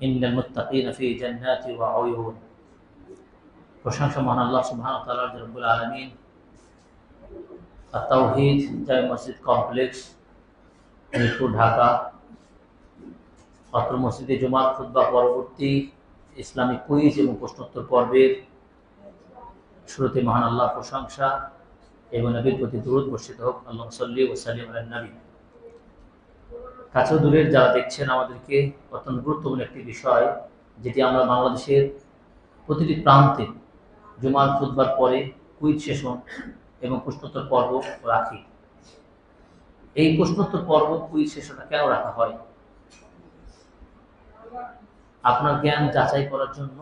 ইন্নাল মুত্তাকিনা ফি জান্নাতি ওয়া উয়ুন। প্রশংসা মহান আল্লাহ সুবহানাহু ওয়া তাআলার, রব্বুল আলামিন। আত-তাওহীদ জামে মসজিদ কমপ্লেক্স, মিরপুর, ঢাকা। অত্র মসজিদে জুমার খুতবা পরবর্তী ইসলামিক কুইজ এবং প্রশ্নোত্তর পর্বের শুরুতে মহান আল্লাহ প্রশংসা এবং নবীর প্রতি দুরূদ বর্ষিত হোক। আল্লাহুম্মা সাল্লি ওয়া সাল্লিম আলা নবী। কাছে দূরের যারা দেখছেন আমাদেরকে, অত্যন্ত গুরুত্বপূর্ণ একটি বিষয়, যেটি আমরা বাংলাদেশের প্রতিটি প্রান্তে জুমার খুতবার পরে কুইজ সেশন এবং প্রশ্নোত্তর পর্ব রাখি। এই প্রশ্নোত্তর পর্ব কুইজ সেশনটা কেন রাখা হয়? আপনার জ্ঞান যাচাই করার জন্য।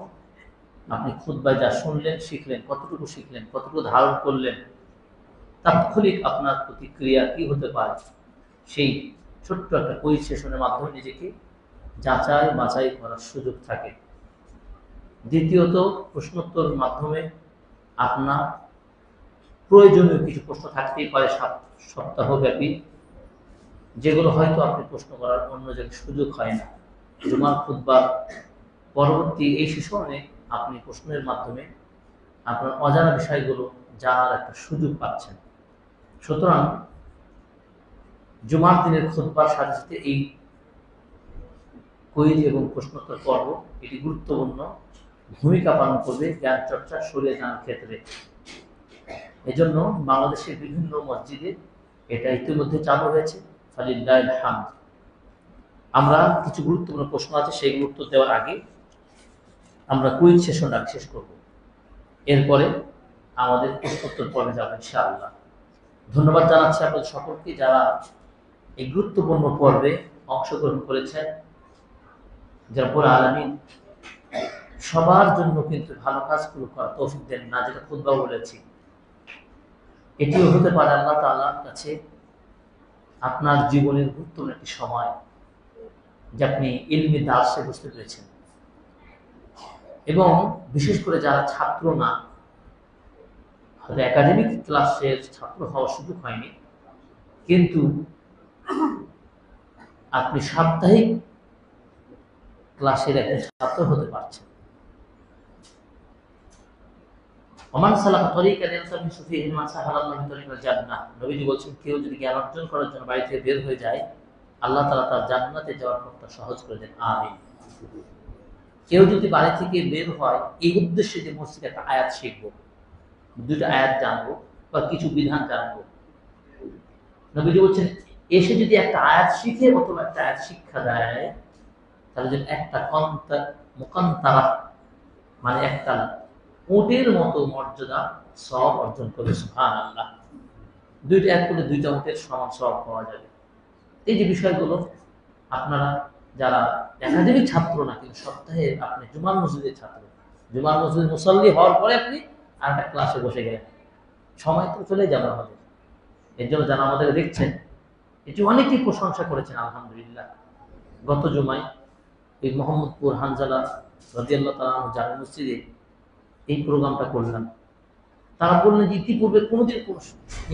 আপনি খুতবায় যা শুনলেন, শিখলেন, কতটুকু শিখলেন, কতটুকু ধারণ করলেন, তাৎক্ষণিক আপনার প্রতিক্রিয়া কি হতে পারে, সেই ছোট্ট একটা কুইজ সেশনের মাধ্যমে নিজেকে যাচাই বাছাই করার সুযোগ থাকে। দ্বিতীয়ত, প্রশ্নোত্তর মাধ্যমে আপনার প্রয়োজনীয় কিছু প্রশ্ন থাকতেই পারে সপ্তাহব্যাপী, যেগুলো হয়তো আপনি প্রশ্ন করার অন্য জায়গায় সুযোগ হয় না। জুমার খুতবার পরবর্তী এই সেশনে আপনি প্রশ্নের মাধ্যমে আপনার অজানা বিষয়গুলো জানার একটা সুযোগ পাচ্ছেন। সুতরাং জুমার দিনের খুতবার সাথে সাথে এই কুইজ এবং প্রশ্নোত্তর পর্ব এটি গুরুত্বপূর্ণ ভূমিকা পালন করবে জ্ঞান চর্চা, শরীয়ত জানার ক্ষেত্রে। এজন্য বাংলাদেশের বিভিন্ন মসজিদে এটা ইতিমধ্যে চালু হয়েছে, ফালিল্লাহিল হামদ। আমরা কিছু গুরুত্বপূর্ণ প্রশ্ন আছে, সেইগুলো উত্তর দেওয়ার আগে আমরা কুইজ সেশনটা শেষ করব। এরপরে আমাদের প্রশ্নোত্তর পর্বে যাবো ইনশাআল্লাহ। ধন্যবাদ জানাচ্ছি আপনাদের সকলকে যারা এই গুরুত্বপূর্ণ পর্বে অংশগ্রহণ করেছেন। রব্বুল আলামিন সবার জন্য কিন্তু ভালো কাজগুলো করার তৌফিক দেন না, যেটা খুতবা বলেছি। এটিও হতে পারে আল্লাহ তাআলার কাছে আপনার জীবনের গুরুত্বপূর্ণ একটি সময়, যে আপনি ইলমি দার্সে বুঝতে পেরেছেন। এবং বিশেষ করে যারা ছাত্র না, হয়তো একাডেমিক ক্লাসের ছাত্র হওয়ার সুযোগ হয়নি, কিন্তু আপনি সাপ্তাহিক ক্লাসের একজন ছাত্র হতে পারছেন। ওমান সালাকা তরিকান ইয়ালতামিসু ফীহি ইলমান সাহালাল্লাহু বিহি তরিকাল জান্নাহ। নবীজি বলছেন, কেউ যদি জ্ঞান অর্জন করার জন্য বাড়ি থেকে বের হয়ে যায়, আল্লাহ তাআলা তার জান্নাতে যাওয়ার পথটা সহজ করে দেন। আমিন। কেউ যদি বাড়ি থেকে বের হয় এই উদ্দেশ্যে যে মসজিদে একটা আয়াত শিখবো, দুটো আয়াত জানবো বা কিছু বিধান জানবো, নবীজি বলছেন এসে যদি একটা আয়াত শিখে অথবা একটা আয়াত শিক্ষা দেয়, তাহলে যদি একটা মুকান্তারা মানে একটা উটের মতো মর্যাদা সওয়াব অর্জন করবে। সুবহানাল্লাহ। দুইটা এক করে দুইটা উটের সমান সওয়াব পাওয়া যাবে। এই যে বিষয়গুলো আপনারা যারা একাডেমিক ছাত্র না, কিন্তু সপ্তাহে আপনি জুমার মসজিদের ছাত্র, জুমার মসজিদের মুসল্লি হওয়ার পরে আপনি আর একটা ক্লাসে বসে গেলেন, সময় তো চলে যাবে আমাদের। এর জন্য যারা আমাদের দেখছেন, এটি অনেকেই প্রশংসা করেছেন আলহামদুলিল্লাহ। গত জুমায় এই মোহাম্মদপুর হানজালা রাদিয়াল্লাহু তাআলা আনহু জামে মসজিদে এই প্রোগ্রামটা করলাম। তারা বললেন যে ইতিপূর্বে কোনোদিন কোন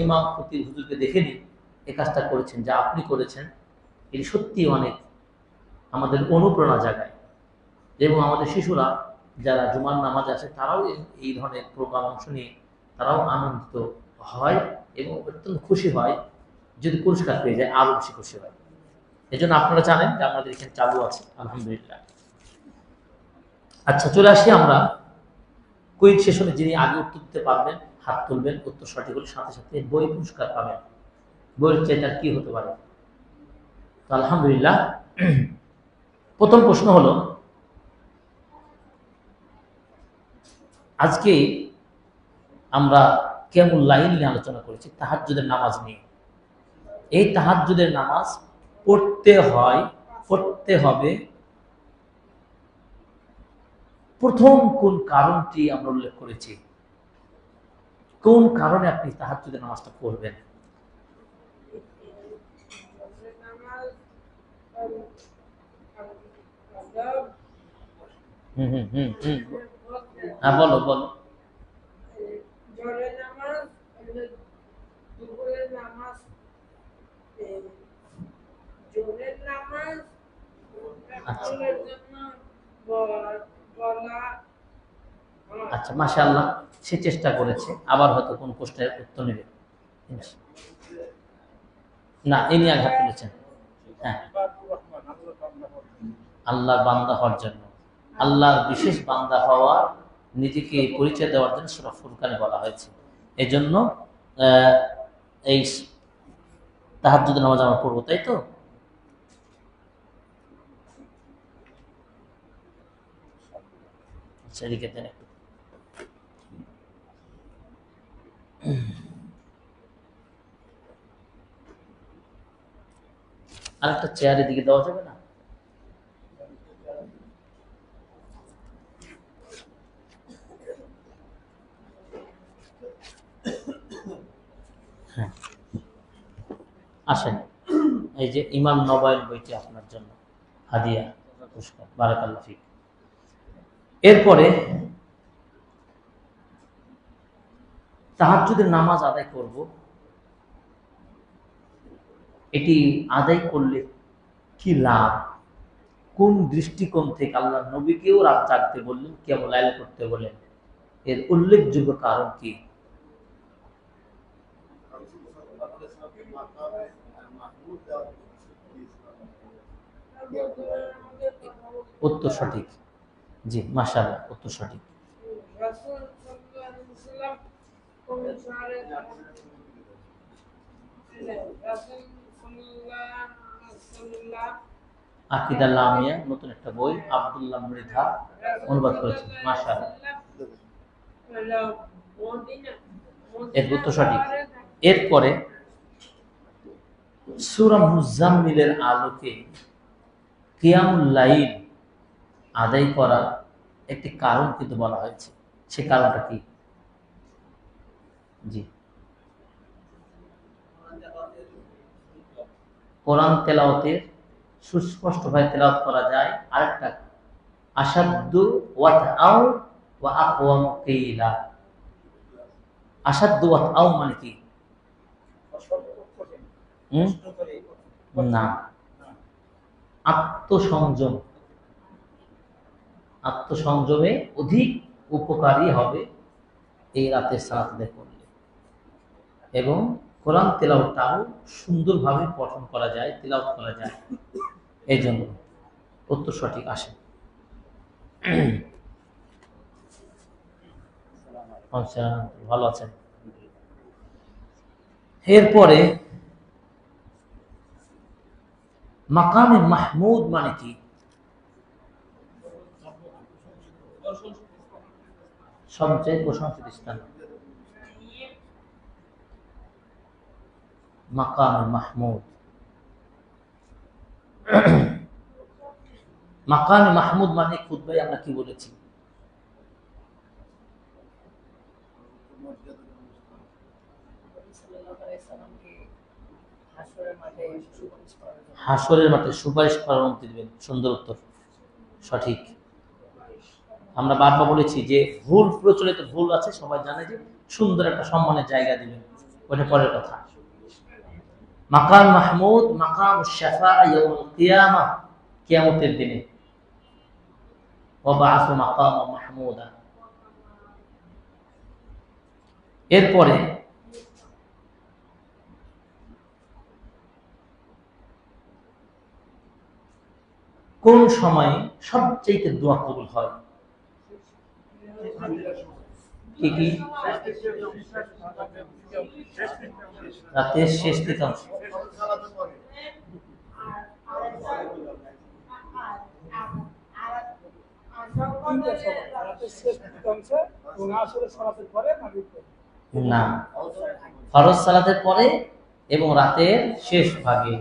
ইমাম খতিব হুজুরকে দেখেনি এই কাজটা করেছেন, যা আপনি করেছেন। এটি সত্যি অনেক আমাদের অনুপ্রেরণা জাগায়। এবং আমাদের শিশুরা যারা জুমার নামাজে আসে, তারাও এই ধরনের প্রোগ্রাম অংশ নিয়ে তারাও আনন্দিত হয় এবং অত্যন্ত খুশি হয়। যদি পুরস্কার পেয়ে যায় আরো বেশি খুশি হয়। এই জন্য আপনারা জানেন যে আমাদের এখানে চালু আছে আলহামদুলিল্লাহ। আচ্ছা, চলে আসি আমরা কুইজ সেশনে। যিনি আগে উত্তর দিতে পারবেন হাত তুলবেন, উত্তর সঠিক হলে সাথে সাথে বই পুরস্কার পাবেন। বইয়ের চাইতে কি হতে পারে? তো আলহামদুলিল্লাহ, প্রথম প্রশ্ন হলো, আজকে আমরা কিয়ামুল লাইল নিয়ে আলোচনা করেছি, তাহাজ্জুদের নামাজ নিয়ে। এই তাহাজ্জুদের নামাজ পড়তে হবে প্রথম কোন কারণটি আমরা উল্লেখ করেছি? কোন কারণে আপনি তাহাজ্জুদের নামাজটা পড়বেন? হ্যাঁ, বলো বলো। আচ্ছা, মাশাআল্লাহ, সে চেষ্টা করেছে, আবার হয়তো কোন প্রশ্নের উত্তর নেবে। না, ইনি আঘাত তুলেছেন। হ্যাঁ, আল্লাহর বান্দা হওয়ার জন্য, আল্লাহর বিশেষ বান্দা হওয়া, নিজেকে পরিচয় দেওয়ার জন্য সূরা ফুরকানে বলা হয়েছে। এজন্য এই তাহাজ্জুদের নামাজ আমরা পড়বো, তাই তো? আচ্ছা, এদিকে দেন একটু। আরেকটা চেয়ারের দিকে দেওয়া যাবে না? হ্যাঁ, আসেন। এই যে ইমাম নবায়ন বইটি আপনার জন্য হাদিয়া পুরস্কার, বারাকাল্লাহ ফিক। এরপরে তাহাজ্জুদের নামাজ আদায় করব, এটি আদায় করলে কি লাভ, কোন দৃষ্টিকোণ থেকে আল্লাহ নবীকেও রাত জাগতে বললেন, কিয়ামুল লাইল করতে বলেন, এর উল্লেখযোগ্য কারণ কি? উত্তর সঠিক। জি, মাশাআল্লাহ, উত্তর সঠিক। আকিদা লামিয়া, নতুন একটা বই, আব্দুল্লাহ মৃধা অনুবাদ করেছেন, মাশাআল্লাহ, এর উত্তর সঠিক। এরপরে সূরা মুজাম্মিলের আলোকে কিয়ামুল লাইল আদায় করার একটি কারণ কিন্তু বলা হয়েছে, সে কারণটা কি? জি, কোরআন তেলাওয়াতের সুস্পষ্টভাবে তেলাওয়াত করা যায়। আরেকটা, আসাদ্দু ওয়াতআউ ওয়া আকওয়াম কিলা। আসাদ্দু ওয়াতআউ মানে কি? না, আত্মসংযম। আত্মসংযমে অধিক উপকারী হবে এই রাতের সালাত আদায় করলে, এবং কোরআন তেলাওয়াতটাও সুন্দরভাবে পঠন করা যায়, তেলাওয়াত করা যায়। এই জন্য উত্তর সঠিক। আসে, ভালো আছেন? এরপরে মাকামে মাহমুদ মানে কি? সবচেয়ে প্রশংসিত স্থান, মাকামে মাহমুদ। মাকামে মাহমুদ মানে খুতবায় আমরা কি বলেছি? হাসরের মাঠে সুপারিশ করার অনুমতি দিবেন। সুন্দর উত্তর, সঠিক। আমরা বারবার বলেছি যে ভুল প্রচলিত ভুল আছে, সবাই জানে যে সুন্দর একটা সম্মানের জায়গা দিবেন, ওটা পরের কথা। মাকাম মাহমুদ, মাকাম শাফা ইয়াউমুল কিয়ামা, কিয়ামতের দিনে। ওয়া বা'আসু মাকাম মাহমুদা। এরপরে কোন সময় সবচেয়ে দোয়া কবুল হয়? কি কি? রাতের শেষ তৃতীয়াংশ। না, ফরজ সালাতের পরে এবং রাতের শেষ ভাগে,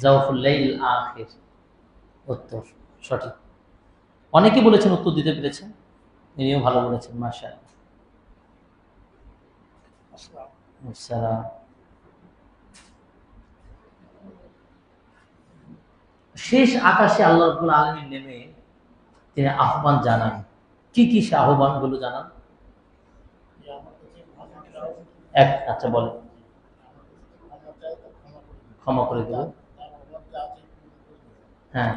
জাওফুল লাইল আখির। উত্তর সঠিক। অনেকে বলেছেন, উত্তর দিতে পেরেছেন, ইনিও ভালো বলেছেন, মাশাআল্লাহ। শেষ আকাশে আল্লাহ রাব্বুল আলামিন নেমে তিনি আহ্বান জানান। কি কি সে আহ্বান গুলো জানান? আচ্ছা বলেন। ক্ষমা করে দেব। হ্যাঁ,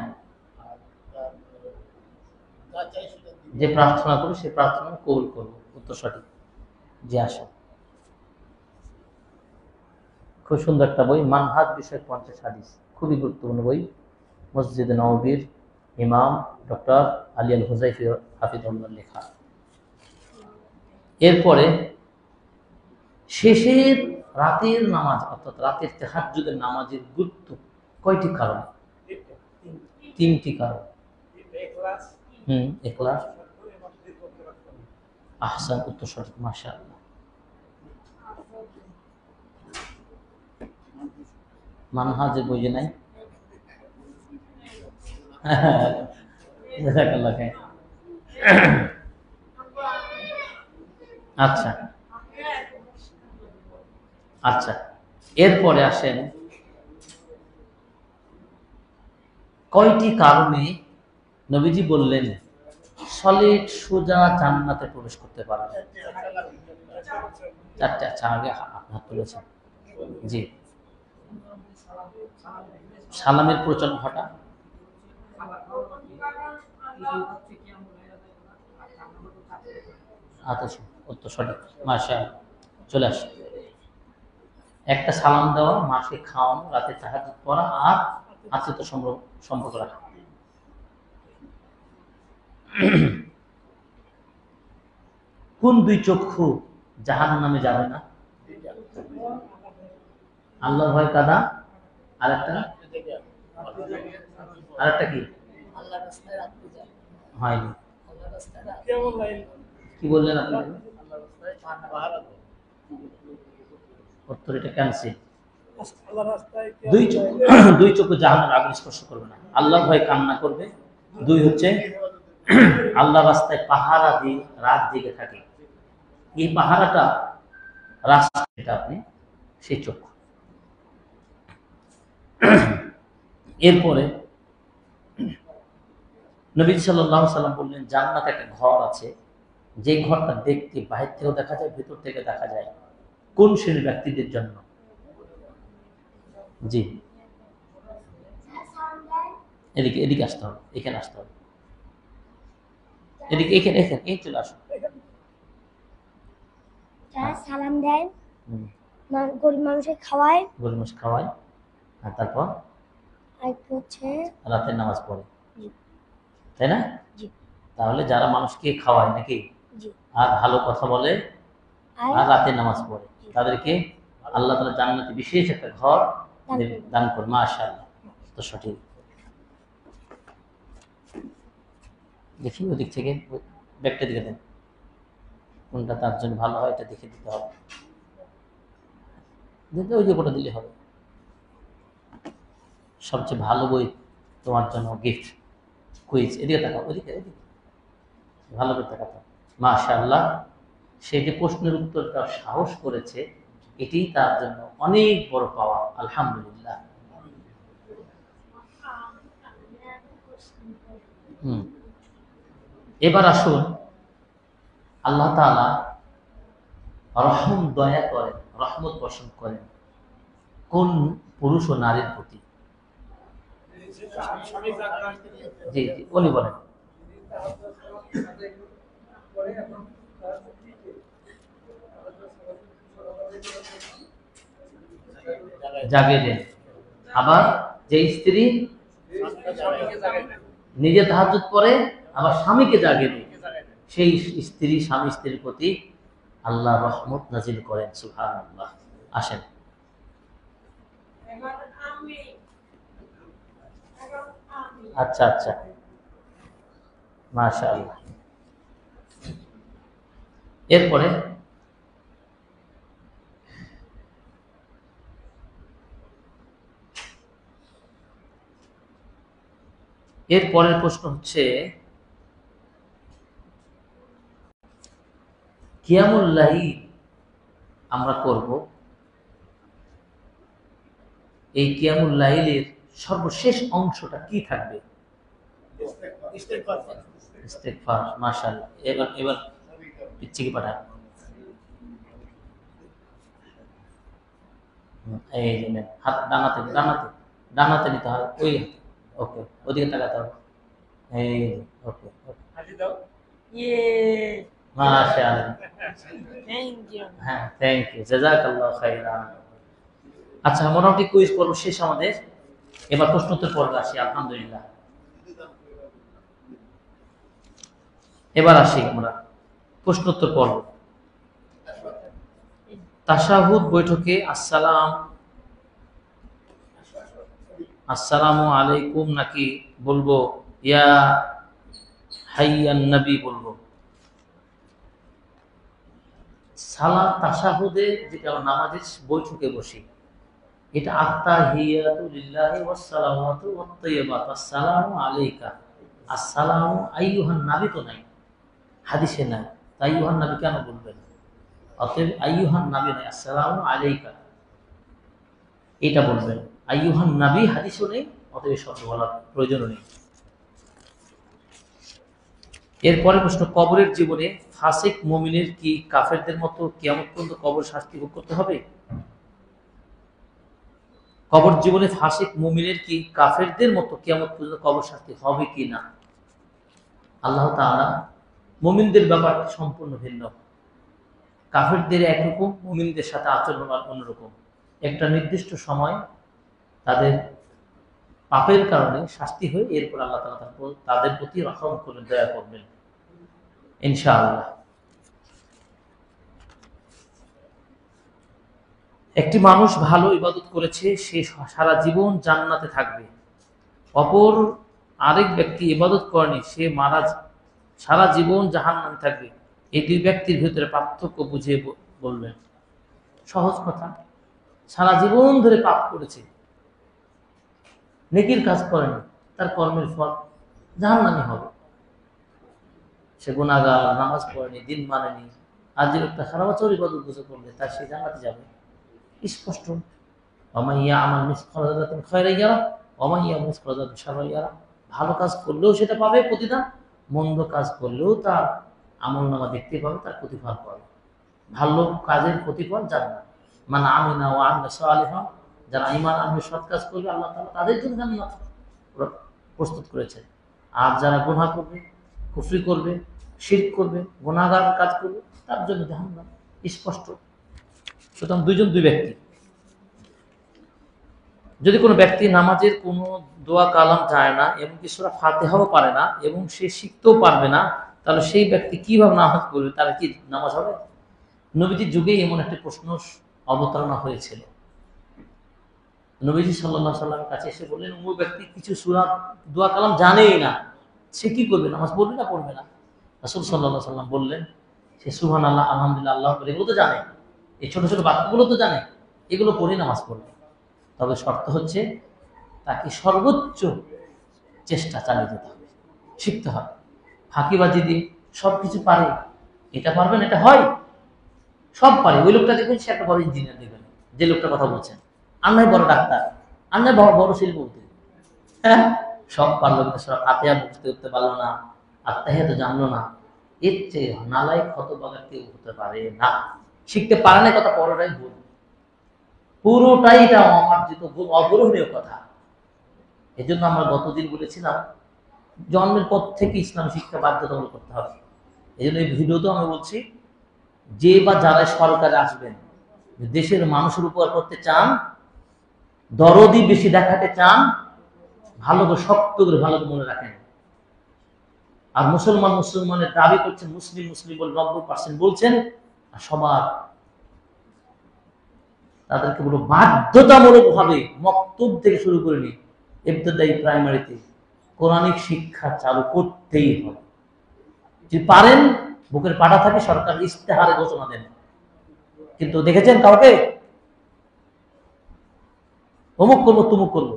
যে প্রার্থনা করবে সে প্রার্থনা কবুল করবো। উত্তর সঠিক। জি আসো। খুব সুন্দর একটা বই, মানহাজ বিষয়ক 50 হাদিস, খুবই গুরুত্বপূর্ণ বই। মসজিদ নববীর ইমাম ডক্টর আলী আল হুজাইফি হাফিজুল্লাহ লেখা। এরপরে শেষের রাতের নামাজ অর্থাৎ রাতের তাহাজ্জুদের নামাজের গুরুত্ব কয়টি কারণ? 3টি কারণ। ইখলাস, আহসান, উত্তর সঠিক, মাশাআল্লাহ। মানহাজের বই যে নাই, জাযাকাল্লাহ খাইর। আচ্ছা আচ্ছা, এরপরে আসেন কয়টি কারণে নবীজি বললেন সলিড সোজা জান্নাতে প্রবেশ করতে পারবে? 4টে। আচ্ছা, আগে হাত তুলেছেন। জি, সালামের প্রচলন ঘটা, আচ্ছা, উত্তর সঠিক, মাশাআল্লাহ। চলে আসে, একটা সালাম দেওয়া, মাকে খাওয়ানো, রাতে তাহাজ্জুদ পড়া, আর আত্মীয়তা সম্পর্ক রাখা। কোন 2 চক্ষু জাহান্নামে যাবে না? আল্লাহর ভয় কাদা, আরেকটা কি হয়নি? কি বললেন আপনি? উত্তর এটা ক্যান্সেল। 2 চক্ষু জাহান্নামের আগুন স্পর্শ করবে না। আল্লাহর ভয় কান্না করবে। 2 হচ্ছে আল্লাহ রাস্তায় পাহারা দিয়ে রাত জেগে থাকে। এই পাহারাটা রাস্তা, এটা আপনি সেই চক্ষু। এরপরে নবী সাল্লাল্লাহু আলাইহি সাল্লাম বললেন জান্নাতে একটা ঘর আছে, যে ঘরটা দেখতে বাহির থেকেও দেখা যায়, ভেতর থেকে দেখা যায়। কোন শ্রেণীর ব্যক্তিদের জন্য? জি, এদিকে এদিকে আসতে হবে, এখানে আসতে হবে, এদিকে, এখানে এখানে এই চলে আসো। যারা সালাম দেয়, গরিব মানুষকে খাওয়ায়, গরিব মানুষ খাওয়ায়, আর তারপর হচ্ছে রাতের নামাজ পড়ে, তাই না? তাহলে যারা মানুষকে খাওয়ায় নাকি, আর ভালো কথা বলে, আর রাতে নামাজ পড়ে, তাদেরকে আল্লাহ তাআলা জান্নাতে বিশেষ একটা ঘর দান করে। মাশাআল্লাহ, তো সঠিক। দেখি ওদিক থেকে, ব্যাগটা দিকে দেন, কোনটা তার জন্য ভালো হয় এটা দেখে দিতে হবে। দিতে ওই যে কোটা দিলে হবে। সবচেয়ে ভালো বই তোমার জন্য গিফট, কুইজ। এদিকে তাকাও, ওদিকে এদিকে, ভালো করে তাকাও। মাশাআল্লাহ, সে যে প্রশ্নের উত্তরটা সাহস করেছে, এটি তার জন্য অনেক বড় পাওয়া। আলহামদুলিল্লাহ। এবার আসুন, আল্লাহ তাআলা রহম, দয়া করেন, রহমত বর্ষণ করেন কোন পুরুষ ও নারীর প্রতি? জি জি, উনি বলেন। জাগে দেন। আবার যে স্ত্রী নিজে তাহাজ্জুদ পড়ে, আবার স্বামীকে জাগে দেয়, সেই স্ত্রী স্বামী স্ত্রীর প্রতি আল্লাহ রহমত নাজিল করেন। সুবহানাল্লাহ। আসেন, আচ্ছা আচ্ছা, মাশাআল্লাহ। এরপরে এরপরের প্রশ্ন হচ্ছে কিয়ামুল লাইল আমরা করব, এই কিয়ামুল লাইলের সর্বশেষ অংশটা কি থাকবে? ইস্তেগফার। মাশাআল্লাহ। এবার এবার পিচ্ছি কি পাঠান, এই যে নেন, হাত ডানাতে ডানাতে ডানাতে নিতে হবে, ওই, ওকে, ওদিকে তাকাতে হবে, এই, ওকে, মাশাআল্লাহ, থ্যাংক ইউ। হ্যাঁ থ্যাংক ইউ, জাযাকাল্লাহু খাইরান। আচ্ছা, মোটামুটি কুইজ পর্ব শেষ আমাদের, এবার প্রশ্নোত্তর পর্বে আসি। আলহামদুলিল্লাহ, এবার আসি আমরা প্রশ্নোত্তর পর্ব। তাশাহুদ বৈঠকে আসসালামু আলাইকুম নাকি বলবো ইয়া হাইয়ান নবী বলবো? সালাম তাশাহুদে যেটা আমরা নামাজের বৈঠকে বসি, এটা আত্তাহিয়াতু লিল্লাহি ওয়াস সালাওয়াতু ওয়াত তাইয়্যিবাত আসসালামু আলাইকা। আসসালামু আইয়ুহান নবী তো নাই, হাদিসে নাই, তাই আইয়ুহান নবী কেন বলবেন? অতএব আইয়ুহান নবী নাই, আসসালামু আলাইকা এটা বলবেন। আইয়ুহান নবী হাদিসও নেই, অতএব শব্দ বলার প্রয়োজন নেই। এরপরে প্রশ্ন, কবরের জীবনে ফাসিক মুমিনের কি কাফেরদের মতো কিয়ামত পর্যন্ত কবর শাস্তি ভোগ করতে হবে? কবর জীবনে ফাসিক মুমিনের কি কাফেরদের মতো কিয়ামত পর্যন্ত কবর শাস্তি হবে কি না? আল্লাহ তাআলা মুমিনদের ব্যাপারটা সম্পূর্ণ ভিন্ন। কাফেরদের একরকম, মুমিনদের সাথে আচরণ অন্যরকম। একটা নির্দিষ্ট সময় তাদের পাপের কারণে শাস্তি হয়ে এরপর আল্লাহ তাআলা তাদের প্রতি রহম করবেন, দয়া করবেন ইনশাআল্লাহ। একটি মানুষ ভালো ইবাদত করেছে, সে সারা জীবন জান্নাতে থাকবে। অপর আরেক ব্যক্তি ইবাদত করেনি, সে সারা জীবন জাহান্নামে থাকবে। এই দুই ব্যক্তির ভিতরে পার্থক্য বুঝিয়ে বলবেন। সহজ কথা, সারা জীবন ধরে পাপ করেছে, নেকির কাজ করেনি, তার কর্মের ফল জাহান্নামী হবে। সে গুনাহগার, নামাজ পড়েনি, দিন মানেনি, আর যে লোকটা সারা বছর ইবাদত করলে তার সে জান্নাতে যাবে, স্পষ্ট। ওমাইয়া আমাল মিসকাল যারাতিন খায়রান ইয়ারা ওমাইয়া মিসকাল যারাতিন শাররান ইয়ারা। ভালো কাজ করলেও সেটা পাবে প্রতিদান, মন্দ কাজ করলেও তার আমলনামা দেখতে পাবে, তার প্রতিফল পাবে। ভালো কাজের প্রতিফল জান্নাত। মান আমিনা ওয়া আমিলা সালিহান, যারা ঈমান আনবে, সৎ কাজ করবে, আল্লাহ তাআলা তাদের জন্য জান্নাত প্রস্তুত করেছেন। আর যারা গুনাহ করবে, কুফরি করবে, শিরক করবে, গুনাহগার কাজ করবে, তার জন্য জাহান্নাম, স্পষ্ট। সুতরাং দুই ব্যক্তি। যদি কোনো ব্যক্তি নামাজের কোনো দোয়া কালাম যায় না, এমনকি সূরা ফাতিহাও পারে না, এবং সে শিখতেও পারবে না, তাহলে সেই ব্যক্তি কিভাবে নামাজ পড়বে? তার কি নামাজ হবে? নবীজির যুগে এমন একটি প্রশ্ন অবতারণা হয়েছিল। নবীজি সাল্লাল্লাহু আলাইহি সাল্লামের কাছে এসে বললেন, অমুক ব্যক্তি কিছু সূরা দোয়া কালাম জানেই না, সে কি করবে? নামাজ পড়বে না পড়বে না? রাসূল সাল্লাল্লাহু আলাইহি সাল্লাম বললেন, সে সুবহানাল্লাহ, আলহামদুলিল্লাহ, আল্লাহু আকবার এগুলো তো জানে, এই ছোট ছোট বাক্যগুলো তো জানে, এগুলো পড়ে নামাজ পড়বে। তবে শর্ত হচ্ছে তাকে সর্বোচ্চ চেষ্টা চালিয়ে যেতে হবে, শিখতে হবে। ফাঁকিবাজি দিয়ে সব কিছু পারে, এটা পারবেন, এটা হয়, সব পারে, ওই লোকটা দেখবেন সে একটা বড় ইঞ্জিনিয়ার, দেখবেন যে লোকটার কথা বলছেন, আর নয় বড় ডাক্তার, আর নয় বড় শিল্পপতি, হ্যাঁ, সব পারলো, কিন্তু সব আত্মীয় বুঝতে করতে পারলো না, আত্মীয় তো জানলো না। এর চেয়ে নালায়ক হতভাগা কেউ হতে পারে না। শিখতে পারে না কথা পড়াটাই ভুল, পুরোটাই এটা অমার্জিত ভুল, অগ্রহণীয় কথা। এই জন্য আমরা গতদিন বলেছিলাম, জন্মের পর থেকে ইসলাম শিক্ষা বাধ্যতামূলক করতে হবে। এই জন্য এই ভিডিওতেও আমি বলছি, যে বা যারা সরকারে আসবেন, দেশের মানুষের উপকার করতে চান, দরদি বেশি দেখাতে চান, ভালো করে শক্ত করে ভালো করে মনে রাখেন। আর মুসলমানের দাবি করছেন, মুসলিম বলে 90% বলছেন, আর সবার তাদেরকে বলো বাধ্যতামূলক ভাবে মক্তব থেকে শুরু করে নি, ইবতদায়ী প্রাইমারিতে কোরআনিক শিক্ষা চালু করতেই হবে। যদি পারেন, বুকের পাটা থাকে, সরকার ইস্তেহারে ঘোষণা দেন। কিন্তু দেখেছেন কাউকে অমুক করবো তুমুক করবো,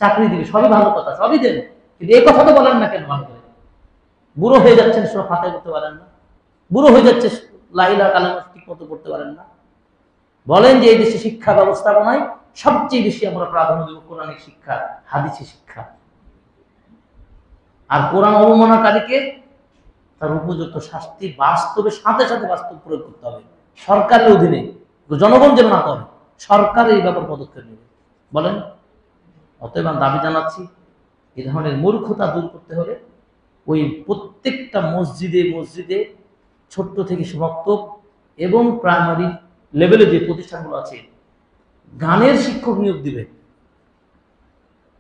চাকরি দিবি, সবই ভালো কথা, সবই দেন, কিন্তু এই কথা তো বলেন না কেন? ভালো করে বুড়ো হয়ে যাচ্ছেন, সব ফাতাই করতে পারেন না, বুড়ো হয়ে যাচ্ছে, লা ইলাহা কালেমা ঠিক মতো পড়তে পারেন না। বলেন যে এই দেশে শিক্ষা ব্যবস্থাপনায় সবচেয়ে বেশি আমরা প্রাধান্য দেব কোরআনিক শিক্ষা, হাদিসি শিক্ষা। আর কোরআন অবমাননাকারীকে তার উপযুক্ত শাস্তি বাস্তবে সাথে সাথে বাস্তব প্রয়োগ করতে হবে, সরকারের অধীনে, জনগণ যেন না করে, সরকার এই ব্যাপার পদক্ষেপ নেবে। বলেন, অতএব আমি দাবি জানাচ্ছি, এই ধরনের মূর্খতা দূর করতে হলে ওই প্রত্যেকটা মসজিদে মসজিদে ছোট্ট থেকে সমাপ্ত এবং প্রাইমারি লেভেলে যে প্রতিষ্ঠানগুলো আছে গানের শিক্ষক নিয়োগ দিবে।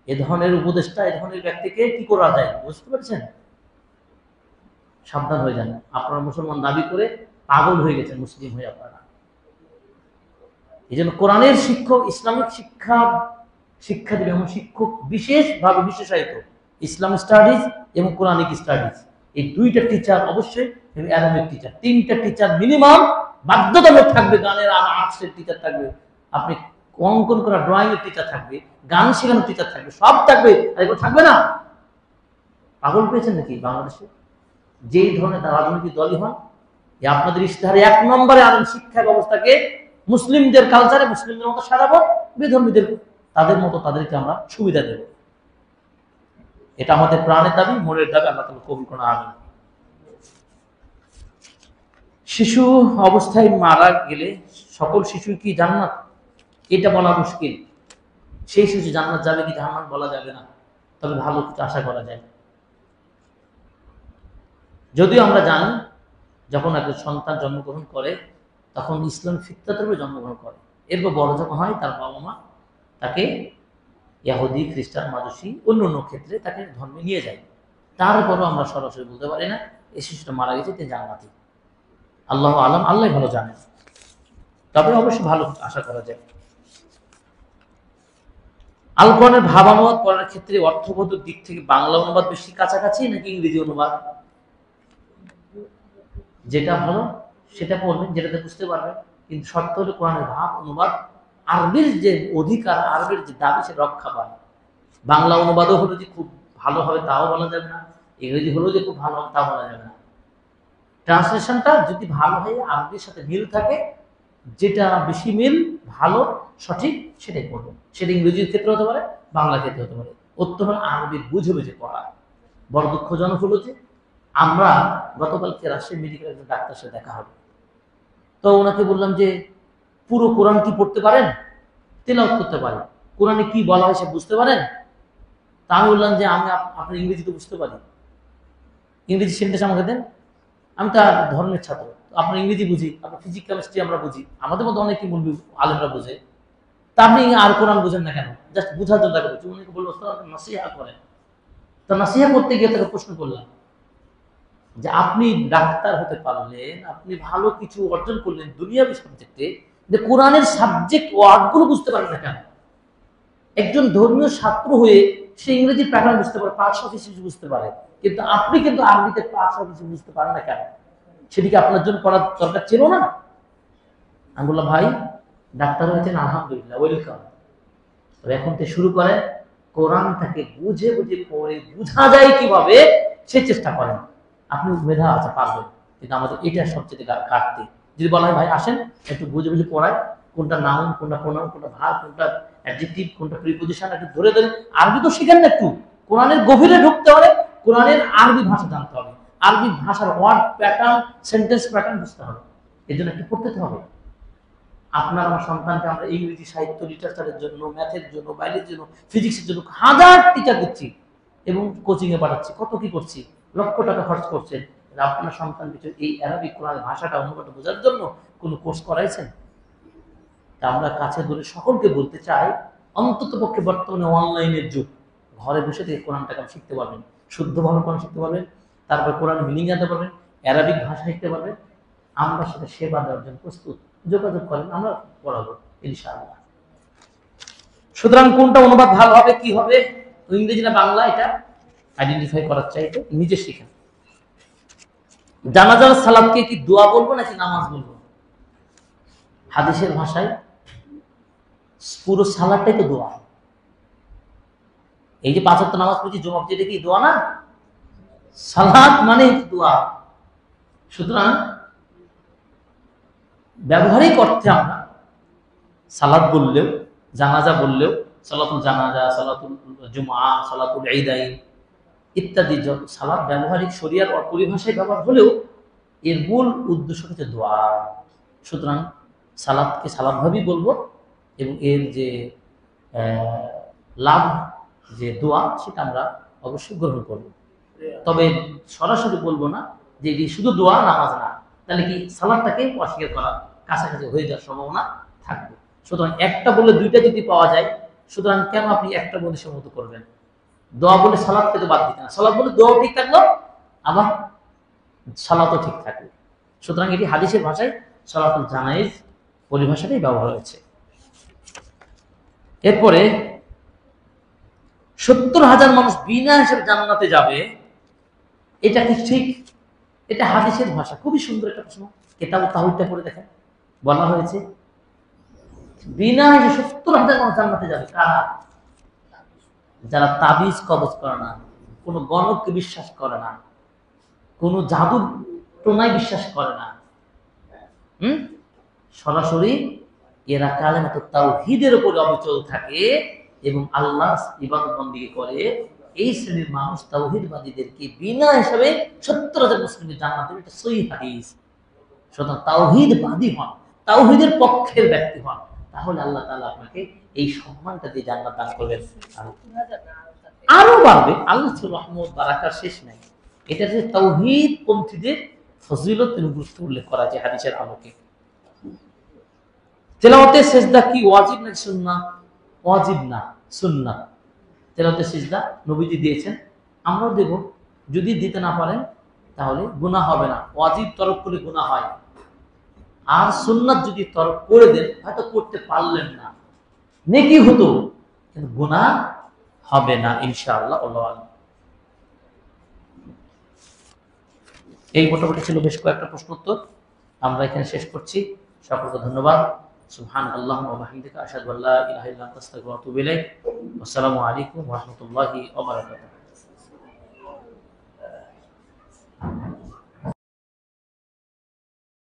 এ ধরনের উপদেষ্টা, এ ধরনের ব্যক্তিকে কি করা যায় বুঝতে পারছেন? সাবধান হয়ে যান। আপনারা মুসলমান দাবি করে পাগল হয়ে গেছেন মুসলিম হয়ে আপনারা। এই জন্য কোরআনের শিক্ষক, ইসলামিক শিক্ষা দিবে এমন শিক্ষক বিশেষভাবে বিশেষায়িত ইসলাম স্টাডিজ এবং কোরআনিক স্টাডিজ, এই দুইটা টিচার অবশ্যই, এবং অ্যারাবিক টিচার, তিনটা টিচার মিনিমাম বাধ্যতামূলক থাকবে। গানের আর আর্টসের টিচার থাকবে, আপনি অঙ্কন করা ড্রয়িং এর টিচার থাকবে, গান শেখানোর টিচার থাকবে, সব থাকবে। আর এগুলো থাকবে না? পাগল পেয়েছেন নাকি বাংলাদেশে? যেই ধরনের রাজনৈতিক দলই হন, আপনাদের ইশতেহারে 1 নম্বরে আনেন শিক্ষা ব্যবস্থাকে মুসলিমদের কালচারে, মুসলিমদের মতো সারাবো, বেধর্মীদের তাদের মতো তাদেরকে আমরা সুবিধা দেব। এটা আমাদের প্রাণের দাবি, মনের দাবি। আল্লাহ তাআলা কবুল করুন, আমিন। শিশু অবস্থায় মারা গেলে সকল শিশু কি জান্নাত? এটা বলা মুশকিল। সেই শিশু জান্নাত যাবে কি জাহান্নাম বলা যাবে না, তবে ভালো কিছু আশা করা যায়। যদিও আমরা জানি যখন একটা সন্তান জন্মগ্রহণ করে তখন ইসলাম ফিতরাতের উপরে জন্মগ্রহণ করে, এরপর বড় যখন হয় তার বাবা মা তাকে ইহুদি, খ্রিস্টান, মাজুসি অন্য ক্ষেত্রে তাকে ধর্মে নিয়ে যায়। তারপরও আমরা সরাসরি বলতে পারি না এই শিশুটা মারা গেছে তিনি জান্নাতি। আল্লাহ আলম, আল্লাহ ভালো জানেন, তবে অবশ্যই ভালো আশা করা যায়। আল কোরআনের ভাবানুবাদ করার ক্ষেত্রে অর্থগত দিক থেকে বাংলা অনুবাদ বেশি কাছাকাছি নাকি ইংরেজি অনুবাদ? যেটা ভালো সেটা পড়বেন, যেটাতে বুঝতে পারবেন। কিন্তু শর্ত হলো কোরআনের ভাব অনুবাদ, আরবির যে অধিকার, আরবির যে দাবি সে রক্ষা পায়। বাংলা অনুবাদও হলো যে খুব ভালো হবে তাও বলা যাবে না, ইংরেজি হলেও যে খুব ভালো হবে তাও বলা যাবে না। ট্রান্সলেশনটা যদি ভালো হয়, আরবির সাথে মিল থাকে, যেটা বেশি মিল, ভালো, সঠিক, সেটাই পড়বে। সেটা ইংরেজির ক্ষেত্রে হতে পারে, বাংলা ক্ষেত্রে হতে পারে। উত্তর হল আরবির বুঝে বুঝে পড়া। বড় দুঃখজনক হলো যে আমরা গতকালকে রাজশাহী মেডিকেল একজন ডাক্তার সাথে দেখা হবে, তো ওনাকে বললাম যে পুরো কোরআন কি পড়তে পারেন? তেলাওয়াত করতে পারেন, কোরআনে কি বলা হয় সে বুঝতে পারেন? তা আমি বললাম যে আমি আপনার ইংরেজি তো বুঝতে পারি, ইংরেজি সেন্টেন্স আমাকে দেন। আমি তো ধর্মের ছাত্র, আপনার ইংরেজি বুঝি, আপনার ফিজিক্স কেমিস্ট্রি আমরা বুঝি, আমাদের মধ্যে অনেকে বলবি আলেমরা বুঝে, তা আপনি আর কোরআন বুঝেন না কেন? জাস্ট বুঝার জন্য তাকে বলছি। উনি বললো নাসিহা করেন। তো নাসিহা করতে গিয়ে তাকে প্রশ্ন করলাম যে আপনি ডাক্তার হতে পারলেন, আপনি ভালো কিছু অর্জন করলেন দুনিয়াবী সাবজেক্টে, যে কোরআনের সাবজেক্ট ওয়ার্ডগুলো বুঝতে পারেন না কেন? একজন ধর্মীয় ছাত্র হয়ে সে ইংরেজি প্যাটার্ন বুঝতে পারে, পার্টস অফ স্পিচ বুঝতে পারে, কিন্তু আপনি কিন্তু আরবিতে পার্টস অফ স্পিচ বুঝতে পারেন না কেন? সেদিকে আপনার জন্য পড়ার দরকার ছিল না? আমি বললাম ভাই, ডাক্তার হয়েছেন আলহামদুলিল্লাহ, ওয়েলকাম। এখন থেকে শুরু করেন কোরআনটাকে বুঝে বুঝে পড়ে বোঝা যায় কিভাবে সে চেষ্টা করেন। আপনি মেধা আছে, পারবেন, কিন্তু আমাদের এটা সবচেয়ে ঘাটতি। যদি বলা হয় ভাই আসেন একটু বুঝে বুঝে পড়ায়, কোনটা নাউন, কোনটা প্রোনাউন, কোনটা ভার্ব, কোনটা অ্যাডজেক্টিভ, কোনটা প্রিপজিশন, একটু ধরে ধরে আরবি তো শিখেন না, একটু কোরআনের গভীরে ঢুকতে হলে কোরআনের আরবি ভাষা জানতে হবে, আরবি ভাষার ওয়ার্ড প্যাটার্ন, সেন্টেন্স প্যাটার্ন বুঝতে হবে। এর জন্য একটু পড়তে হবে। আপনার আমার সন্তানকে আমরা ইংরেজি সাহিত্য, লিটারেচারের জন্য, ম্যাথের জন্য, বাইরের জন্য, ফিজিক্সের জন্য হাজার টিচার দিচ্ছি এবং কোচিং এ পাঠাচ্ছি, কত কি করছি, লক্ষ টাকা খরচ করছেন। আপনার সন্তান কিছু এই অ্যারাবিক কোরআন ভাষাটা অনুবাদ বোঝার জন্য কোনো কোর্স করাইছেন? তা আমরা কাছে দূরে সকলকে বলতে চাই, অন্তত পক্ষে বর্তমানে অনলাইনের যুগ, ঘরে বসে থেকে কোরআনটাকে শিখতে পারবেন, শুদ্ধভাবে কোরআন শিখতে পারবেন, তারপর কোরআন মিনিং জানতে পারবেন, অ্যারাবিক ভাষা শিখতে পারবেন। আমরা সেটা সেবা দেওয়ার জন্য প্রস্তুত, যোগাযোগ করেন, আমরা পড়াবো ইনশাআল্লাহ। সুতরাং কোনটা অনুবাদ ভালো হবে, কি হবে, ইংরেজি না বাংলা, এটা আইডেন্টিফাই করার চাইতে নিজে শিখেন। জানাজার সালাতকে কি দোয়া বলবো নাকি নামাজ বলবো? হাদিসের ভাষায় পুরো সালাতটাই তো দোয়া। এই যে 5 ওয়াক্ত নামাজ পড়ছি, জুমা পড়ছি, এটা কি দোয়া না? সালাত মানে দোয়া। সুতরাং ব্যবহারিক অর্থে আমরা সালাত বললেও, জানাজা বললেও, সালাতুল জানাজা, সালাতুল জুমআ, সালাতুল ঈদাইন ইত্যাদি সালাত ব্যবহারিক শরিয়ার পরিভাষায় ব্যবহার হলেও এর মূল উদ্দেশ্য হচ্ছে দোয়া। সুতরাং সালাতকে সালাত ভাবেই বলবো এবং এর যে লাভ, যে দোয়া, সেটা আমরা অবশ্যই গ্রহণ করব। তবে সরাসরি বলবো না যে এটি শুধু দোয়া নামাজ না, তাহলে কি সালাদটাকে অস্বীকার করা কাছাকাছি হয়ে যাওয়ার সম্ভাবনা থাকবে। সুতরাং একটা বলে দুইটা যদি পাওয়া যায়, সুতরাং কেন আপনি একটা বলে সম্মত করবেন? দোয়া বলে সালাদকে তো বাদ দিতে না, সালাদ বলে দোয়াও ঠিক থাকলো, আবার সালাতও ঠিক থাকবে। সুতরাং এটি হাদিসের ভাষায় সালাতুল জানাইজ পরিভাষাটাই ব্যবহার হয়েছে। এরপরে 70,000 মানুষ বিনা হিসেবে জান্নাতে যাবে, এটা কি ঠিক? এটা হাদিসের ভাষা, খুবই সুন্দর একটা প্রশ্ন। কেতাব তাওহীদটা পড়ে দেখেন, বলা হয়েছে বিনা হিসেবে 70,000 মানুষ জান্নাতে যাবে। কারা? যারা তাবিজ কবজ করে না, কোনো গণককে বিশ্বাস করে না, কোনো জাদু টোনায় বিশ্বাস করে না, সরাসরি এরা কালেমাত তাওহীদের উপরে অবিচল থাকে এবং আল্লাহ ইবাদত বন্দেগী করে, এই শ্রেণীর মানুষ তাওহীদবাদীদেরকে বিনা হিসাবে 70,000 মুসলিমের জান্নাত দেবে। এটা সহিহ হাদিস। সুতরাং তাওহীদবাদী হন, তাওহীদের পক্ষের ব্যক্তি হন, তাহলে আল্লাহ তাআলা আপনাকে এই সম্মানটা দিয়ে জান্নাত দান করবেন, আরো বাড়বে। আল্লাহর রহমত বারাকার শেষ নাই। এটা যে তাওহীদ পন্থীদের ফজিলত গুরুত্ব উল্লেখ করা যায় হাদিসের আলোকে। তেলাওয়াতে সিজদা কি ওয়াজিব নাকি সুন্নাহ? ওয়াজিব না, সুন্নাহ। তেলাওয়াতে সিজদা নবীজি দিয়েছেন, আমরাও দেব। যদি দিতে না পারেন তাহলে গুনাহ হবে না, ওয়াজিব তরক করলে গুনাহ হয়। আর সুন্নাত যদি তরক করে দেন, হয়তো করতে পারলেন না, নেকি হতো কিন্তু গুনাহ হবে না ইনশাআল্লাহ। আল্লাহু আ'লাম। এই মোটামুটি ছিল বেশ কয়েকটা প্রশ্ন উত্তর, আমরা এখানে শেষ করছি। সকলকে ধন্যবাদ। সুবহানাল্লাহি ওয়া বিহামদিহি, আশহাদু আল্লা ইলাহা ইল্লা আনতা, আস্তাগফিরুকা ওয়া আতুবু ইলাইক। আসসালামু আলাইকুম ওয়া রাহমাতুল্লাহি ওয়া বারাকাতুহু।